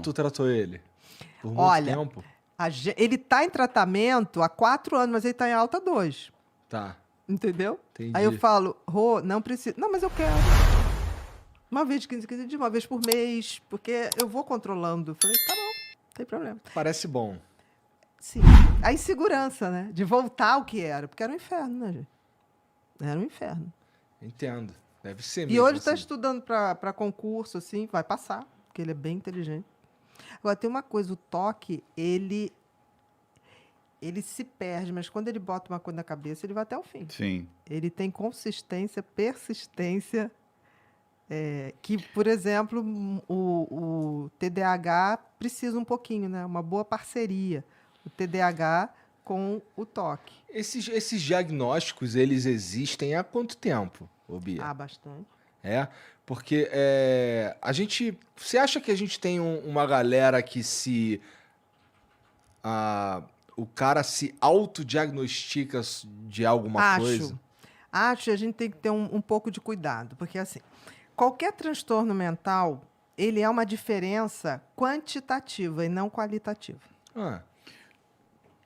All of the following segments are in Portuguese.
que tu tratou ele? Por muito Olha, tempo? ele tá em tratamento há 4 anos, mas ele tá em alta 2. Tá, Entendeu? entendi. Aí eu falo, Rô, não precisa. Não, mas eu quero. Uma vez de 15 dias, uma vez por mês, porque eu vou controlando. Eu falei, tá bom, não tem problema. Parece bom. Sim. A insegurança, né? De voltar ao que era. Porque era um inferno, né, gente? Era um inferno. Entendo. Deve ser E mesmo. hoje está assim. estudando para concurso, assim, vai passar, porque ele é bem inteligente. Agora, tem uma coisa, o toque, ele se perde, mas quando ele bota uma coisa na cabeça, ele vai até o fim. Sim. Ele tem consistência, persistência, que, por exemplo, o TDAH precisa um pouquinho, né? Uma boa parceria. O TDAH com o toque. Esses diagnósticos, eles existem há quanto tempo, ô Bia? Ah, bastante. É, porque a gente... Você acha que a gente tem uma galera que o cara se autodiagnostica de alguma coisa? Acho que a gente tem que ter um pouco de cuidado, porque assim, qualquer transtorno mental, ele é uma diferença quantitativa e não qualitativa. Ah,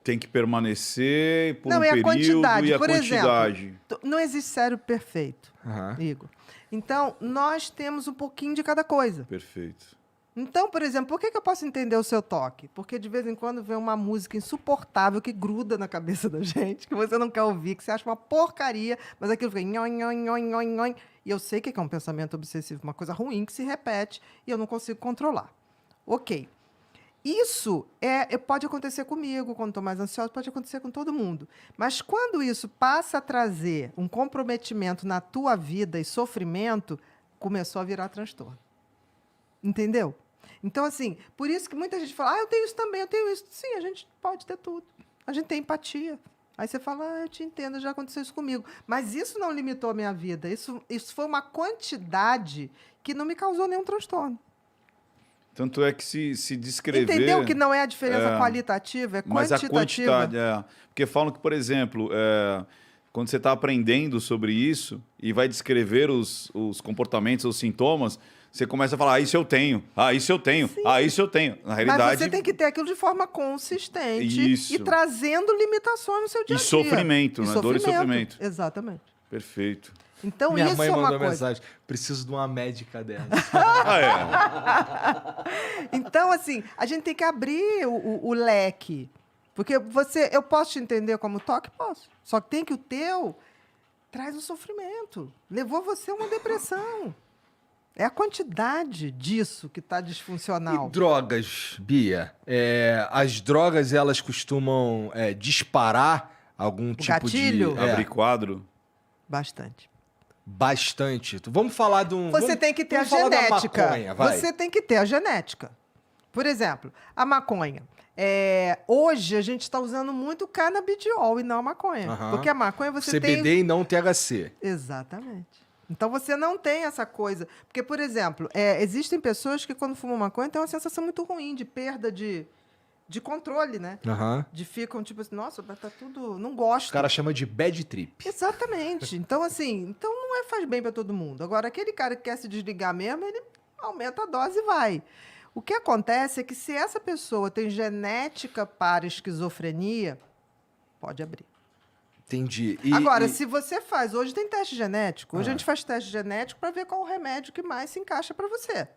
Tem que permanecer por Não, um é a período quantidade. e a Por quantidade. exemplo, não existe cérebro perfeito, aham. Igor. Então, nós temos um pouquinho de cada coisa. Perfeito. Então, por exemplo, por que eu posso entender o seu toque? Porque de vez em quando vem uma música insuportável que gruda na cabeça da gente, que você não quer ouvir, que você acha uma porcaria, mas aquilo fica nhon, nhon, nhon, nhon, nhon. E eu sei que é um pensamento obsessivo, uma coisa ruim que se repete e eu não consigo controlar. Ok. Isso pode acontecer comigo, quando estou mais ansiosa, pode acontecer com todo mundo. Mas quando isso passa a trazer um comprometimento na tua vida e sofrimento, começou a virar transtorno. Entendeu? Então, assim, por isso que muita gente fala, eu tenho isso também, eu tenho isso. Sim, a gente pode ter tudo. A gente tem empatia. Aí você fala, eu te entendo, já aconteceu isso comigo. Mas isso não limitou a minha vida. Isso foi uma quantidade que não me causou nenhum transtorno. Tanto é que se descrever... Entendeu que não é a diferença qualitativa, é mas quantitativa? a quantidade, Porque falam que, por exemplo, quando você está aprendendo sobre isso e vai descrever os comportamentos, os sintomas, você começa a falar, isso eu tenho, isso eu tenho, Sim. Isso eu tenho. Na realidade... Mas você tem que ter aquilo de forma consistente Isso. e trazendo limitações no seu dia a dia. sofrimento, né? Dor e sofrimento. Exatamente. Perfeito. Então, Minha isso mãe é uma mandou coisa. mensagem, preciso de uma médica dessa. Então, assim, a gente tem que abrir o leque. Porque eu posso te entender como toque? Posso. Só que tem que o teu traz o sofrimento. Levou você a uma depressão. É a quantidade disso que está disfuncional. E drogas, Bia? As drogas, elas costumam disparar algum tipo gatilho? de... Abrir quadro. Bastante. Bastante. Vamos falar de um... Você tem que ter a vamos falar da genética. maconha, vai. Você tem que ter a genética. Por exemplo, a maconha. Hoje a gente está usando muito canabidiol e não a maconha. Aham. Porque a maconha você CBD tem... e não THC. Exatamente. Então você não tem essa coisa. Porque, por exemplo, existem pessoas que quando fumam maconha têm uma sensação muito ruim de perda de controle, né? Aham. De ficam tipo assim, nossa, tá tudo. Não gosto. Os caras chamam de bad trip. Exatamente. Então, assim, não faz bem para todo mundo. Agora, aquele cara que quer se desligar mesmo, ele aumenta a dose e vai. O que acontece é que se essa pessoa tem genética para esquizofrenia, pode abrir. Entendi. Agora, se você faz... Hoje tem teste genético. Hoje a gente faz teste genético para ver qual o remédio que mais se encaixa para você.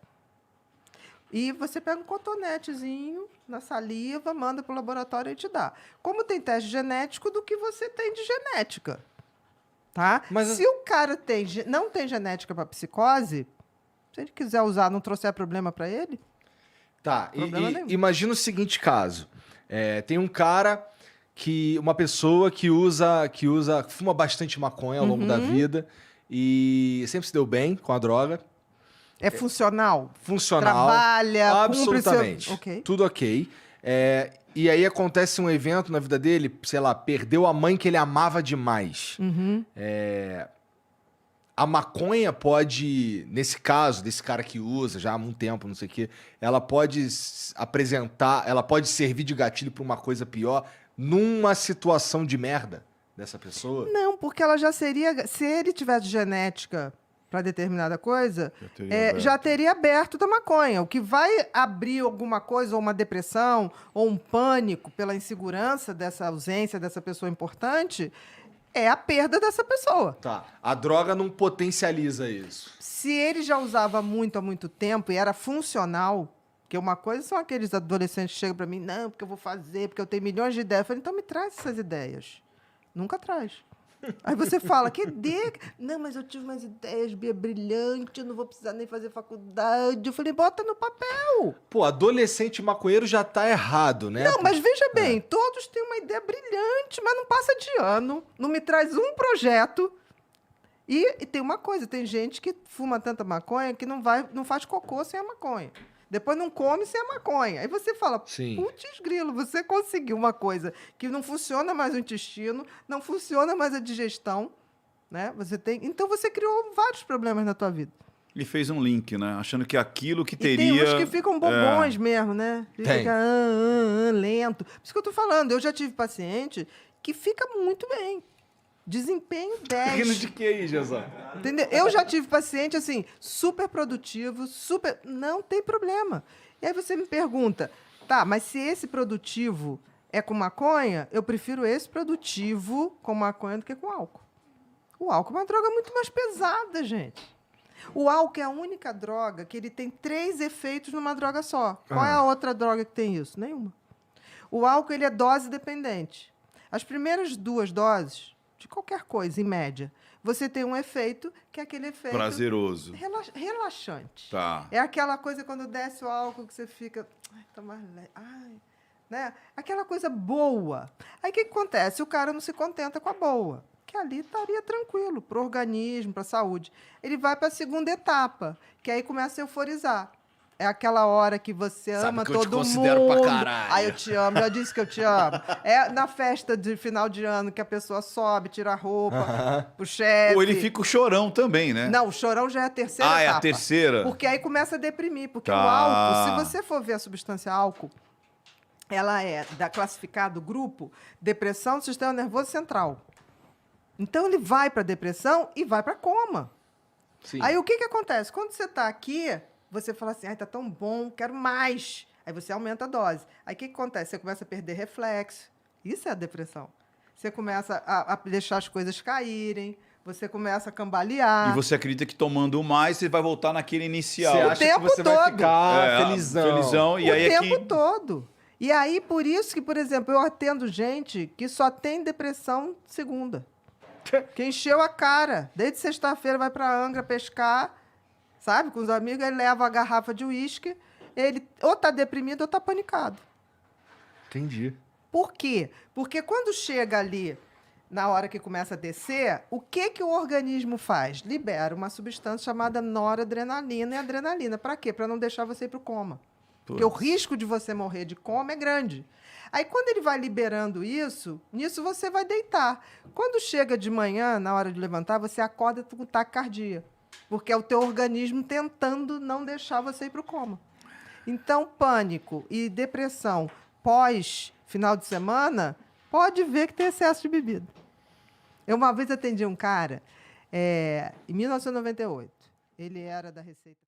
E você pega um cotonetezinho na saliva, manda para o laboratório e te dá. Como tem teste genético, do que você tem de genética. Tá? Mas se o cara não tem genética para psicose, se ele quiser usar, não trouxer problema para ele... Tá, Problema nenhum. imagina o seguinte caso. Tem um cara... uma pessoa que fuma bastante maconha ao longo da vida e sempre se deu bem com a droga. É funcional? Funcional. Trabalha, absolutamente. cumpre seu... Ok. Tudo ok. E aí acontece um evento na vida dele, sei lá, perdeu a mãe que ele amava demais. A maconha pode, nesse caso, desse cara que usa já há muito tempo, não sei o quê, ela pode ela pode servir de gatilho para uma coisa pior numa situação de merda dessa pessoa? Não, porque ela já seria... Se ele tivesse genética para determinada coisa, teria já teria aberto da maconha. O que vai abrir alguma coisa, ou uma depressão, ou um pânico pela insegurança dessa ausência dessa pessoa importante, é a perda dessa pessoa. Tá. A droga não potencializa isso. Se ele já usava muito há muito tempo e era funcional, porque uma coisa são aqueles adolescentes que chegam para mim, não, porque eu vou fazer, porque eu tenho milhões de ideias. Eu falei, então me traz essas ideias. Nunca traz. Aí você fala, que ideia? Não, mas eu tive umas ideias, Bia, brilhante, eu não vou precisar nem fazer faculdade. Eu falei, bota no papel. Pô, adolescente maconheiro já tá errado, né? Não, mas veja bem, todos têm uma ideia brilhante, mas não passa de ano, não me traz um projeto. E tem uma coisa, tem gente que fuma tanta maconha que não faz cocô sem a maconha. Depois não come sem a maconha. Aí você fala, Sim. putz grilo, você conseguiu uma coisa que não funciona mais o intestino, não funciona mais a digestão, né? Então você criou vários problemas na tua vida. Ele fez um link, né? Achando que aquilo que E teria... tem uns que ficam bobões mesmo, né? Tem. Fica lento. Por isso que eu tô falando, eu já tive paciente que fica muito bem. Desempenho 10. Rindo de que aí, Jesus? Entendeu? Eu já tive paciente, assim, super produtivo, super... Não tem problema. E aí você me pergunta, tá, mas se esse produtivo é com maconha, eu prefiro esse produtivo com maconha do que com álcool. O álcool é uma droga muito mais pesada, gente. O álcool é a única droga que ele tem 3 efeitos numa droga só. Qual é a outra droga que tem isso? Nenhuma. O álcool, ele é dose dependente. As primeiras 2 doses... de qualquer coisa, em média, você tem um efeito que é aquele efeito... Prazeroso. Relaxante. Tá. É aquela coisa quando desce o álcool que você fica... Ai, tá mais leve. Ai, né? Aquela coisa boa. Aí o que acontece? O cara não se contenta com a boa, que ali estaria tranquilo, para o organismo, para a saúde. Ele vai para a segunda etapa, que aí começa a euforizar. É aquela hora que você ama que eu te todo considero mundo. pra caralho. Aí eu te amo, já disse que eu te amo. É na festa de final de ano que a pessoa sobe, tira a roupa pro chefe. Ou ele fica o chorão também, né? Não, o chorão já é a terceira Ah, etapa. é a terceira? Porque aí começa a deprimir. Porque Tá. o álcool, se você for ver a substância álcool, ela é classificado grupo depressão do sistema nervoso central. Então ele vai para depressão e vai para coma. Sim. Aí o que acontece? Quando você está aqui, você fala assim, ai, tá tão bom, quero mais. Aí você aumenta a dose. Aí o que acontece? Você começa a perder reflexo. Isso é a depressão. Você começa a deixar as coisas caírem, você começa a cambalear. E você acredita que tomando mais, você vai voltar naquele inicial. Você O acha tempo que você vai todo. ficar felizão. E O aí é tempo que... todo. E aí, por isso que, por exemplo, eu atendo gente que só tem depressão segunda. Que encheu a cara. Desde sexta-feira vai para Angra pescar, sabe? Com os amigos, ele leva a garrafa de uísque, ele ou tá deprimido ou tá panicado. Entendi. Por quê? Porque quando chega ali, na hora que começa a descer, o que o organismo faz? Libera uma substância chamada noradrenalina e adrenalina. Para quê? Para não deixar você ir para o coma. Porque o risco de você morrer de coma é grande. Aí, quando ele vai liberando isso, nisso você vai deitar. Quando chega de manhã, na hora de levantar, você acorda com taquicardia. Porque é o teu organismo tentando não deixar você ir para o coma. Então, pânico e depressão pós final de semana, pode ver que tem excesso de bebida. Eu uma vez atendi um cara, em 1998. Ele era da Receita...